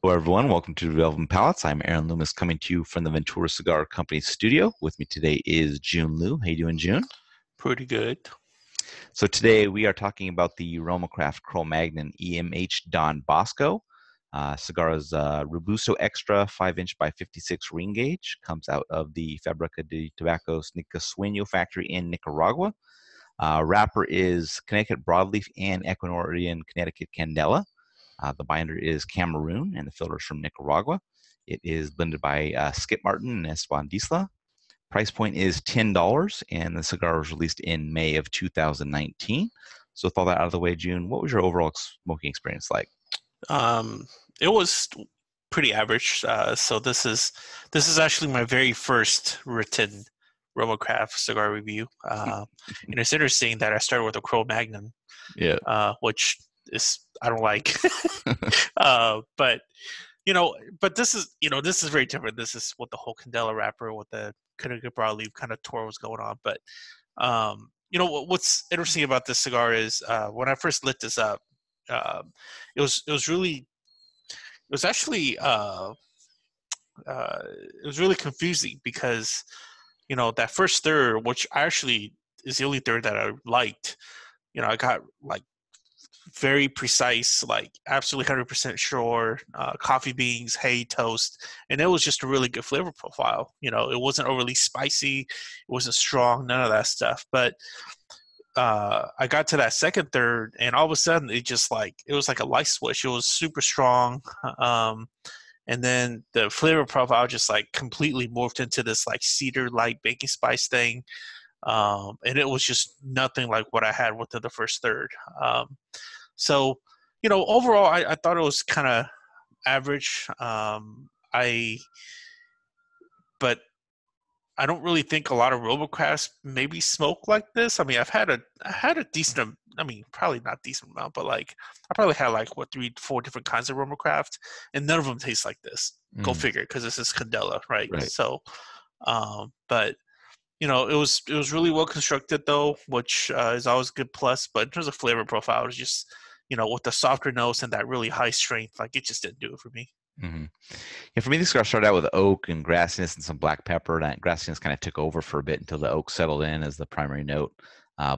Hello, everyone. Welcome to Developing Palates. I'm Aaron Loomis, coming to you from the Ventura Cigar Company studio. With me today is Jiunn Liu. How you doing, Jiunn? Pretty good. So today we are talking about the RoMa Cromagnon EMH Don Bosco. Cigar is Robusto Extra 5-inch by 56 ring gauge. Comes out of the Fábrica de Tabacos Nicasueño factory in Nicaragua. Wrapper is Connecticut Broadleaf and Ecuadorian Connecticut Candela. The binder is Cameroon, and the filter is from Nicaragua. It is blended by Skip Martin and Esteban Disla. Price point is $10, and the cigar was released in May of 2019. So with all that out of the way, Jiunn, what was your overall smoking experience like? It was pretty average. So this is actually my very first written RoMa Craft cigar review. And it's interesting that I started with a Cromagnon, which is I don't like. But this is very different. This is with the whole Candela wrapper with the Connecticut Broadleaf kind of tour was going on. But what's interesting about this cigar is when I first lit this up, it was really confusing because that first third, which actually is the only third that I liked, I got like very precise, like absolutely 100% sure, coffee beans, hay, toast, and it was just a really good flavor profile. It wasn't overly spicy, it wasn't strong, none of that stuff. But I got to that second third, and all of a sudden it was like a light switch. It was super strong, and then the flavor profile just like completely morphed into this like cedar light baking spice thing, and it was just nothing like what I had within the first third. So overall I thought it was kind of average. But I don't really think a lot of RoMa Crafts maybe smoke like this. I mean, I had a decent, probably not decent amount, but like I probably had like 3-4 different kinds of RoMa Craft, and none of them taste like this. Go figure, because this is Candela, right? So, but it was really well constructed though, which is always a good plus. But in terms of flavor profile, it was just with the softer notes and that really high strength, like it just didn't do it for me. Mm-hmm. Yeah, for me, the cigar started out with oak and grassiness and some black pepper. And that grassiness kind of took over for a bit until the oak settled in as the primary note.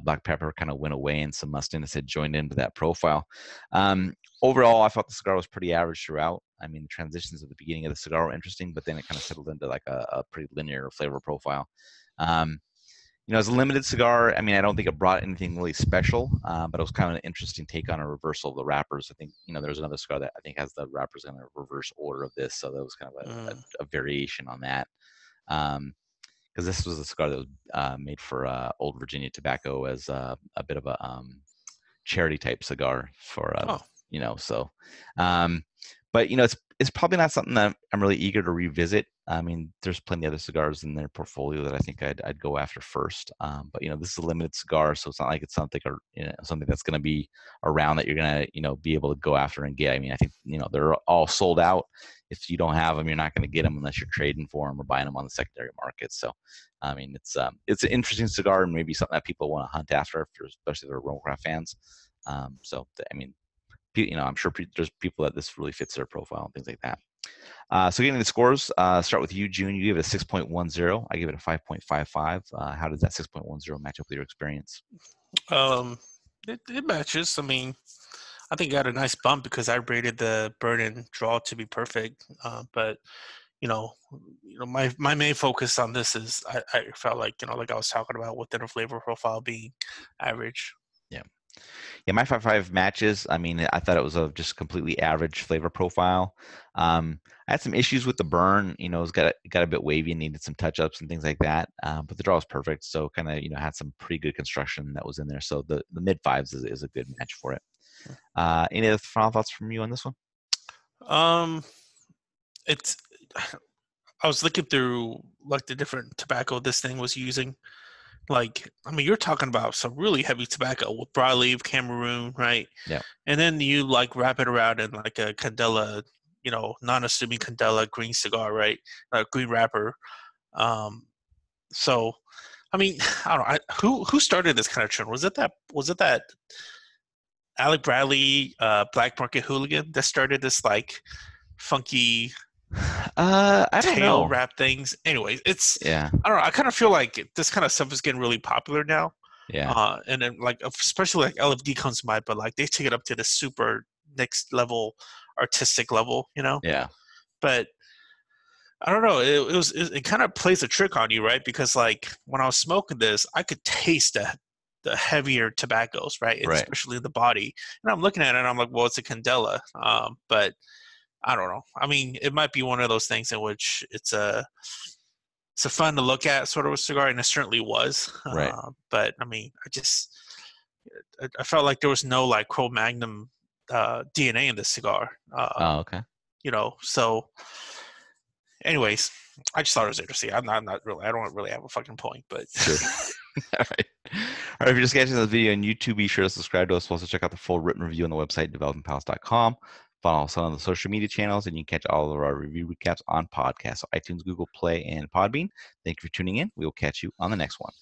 Black pepper kind of went away, and some mustiness had joined into that profile. Overall, I thought the cigar was pretty average throughout. I mean, the transitions at the beginning of the cigar were interesting, but then it kind of settled into like a pretty linear flavor profile. As a limited cigar, I mean, I don't think it brought anything really special, but it was kind of an interesting take on a reversal of the wrappers. I think, there's another cigar that I think has the wrappers in a reverse order of this, so that was kind of a variation on that. Because this was a cigar that was made for Old Virginia Tobacco as a bit of a charity type cigar for, so. But it's probably not something that I'm really eager to revisit. I mean, there's plenty of other cigars in their portfolio that I think I'd go after first. But this is a limited cigar, so it's not like it's something something that's going to be around that you're going to be able to go after and get. I mean, I think they're all sold out. If you don't have them, you're not going to get them unless you're trading for them or buying them on the secondary market. So, I mean, it's an interesting cigar and maybe something that people want to hunt after, especially if they're RoMa Craft fans. I'm sure there's people that this really fits their profile and things like that. So getting the scores, start with you, Jiunn. You gave it a 6.10. I gave it a 5.55. How does that 6.10 match up with your experience? It matches. I mean, I think I got a nice bump because I rated the burn and draw to be perfect. But my main focus on this is I felt like like I was talking about with the flavor profile being average. Yeah, my 5.5 matches. I mean, I thought it was a just completely average flavor profile. I had some issues with the burn. It was got a bit wavy and needed some touch-ups and things like that. But the draw was perfect, so kind of had some pretty good construction that was in there. So the mid fives is a good match for it. Any other final thoughts from you on this one? I was looking through like the different tobacco this thing was using. Like, I mean, you're talking about some really heavy tobacco with broadleaf, Cameroon, right? Yeah. And then you like wrap it around in like a Candela, non-assuming Candela green cigar, right? Green wrapper. So, I mean, I don't know. Who started this kind of trend? Was it that Alec Bradley, Black Market Hooligan that started this like funky I don't tail know. wrap things. Anyways, it's Yeah, I don't know. I kind of feel like this kind of stuff is getting really popular now. yeah, And then like especially like LFD comes to mind, but like they take it up to the super next level artistic level, you know. yeah. But I don't know. It kind of plays a trick on you, right? Because like when I was smoking this, I could taste the heavier tobaccos, right? And Right. especially the body. And I'm looking at it and I'm like, well, it's a Candela. But I don't know. I mean, it might be one of those things in which it's a fun to look at sort of a cigar, and it certainly was. Right. But I mean, I felt like there was no like Cro-Magnon DNA in this cigar. Oh, okay. So anyways, I just thought it was interesting. I'm not really. I don't really have a fucking point, but Sure. All right. All right. If you're just catching this video on YouTube, be sure to subscribe to us. Also, check out the full written review on the website, developingpalates.com. Follow us on the social media channels, and you can catch all of our review recaps on podcasts, so iTunes, Google Play, and Podbean. Thank you for tuning in. We will catch you on the next one.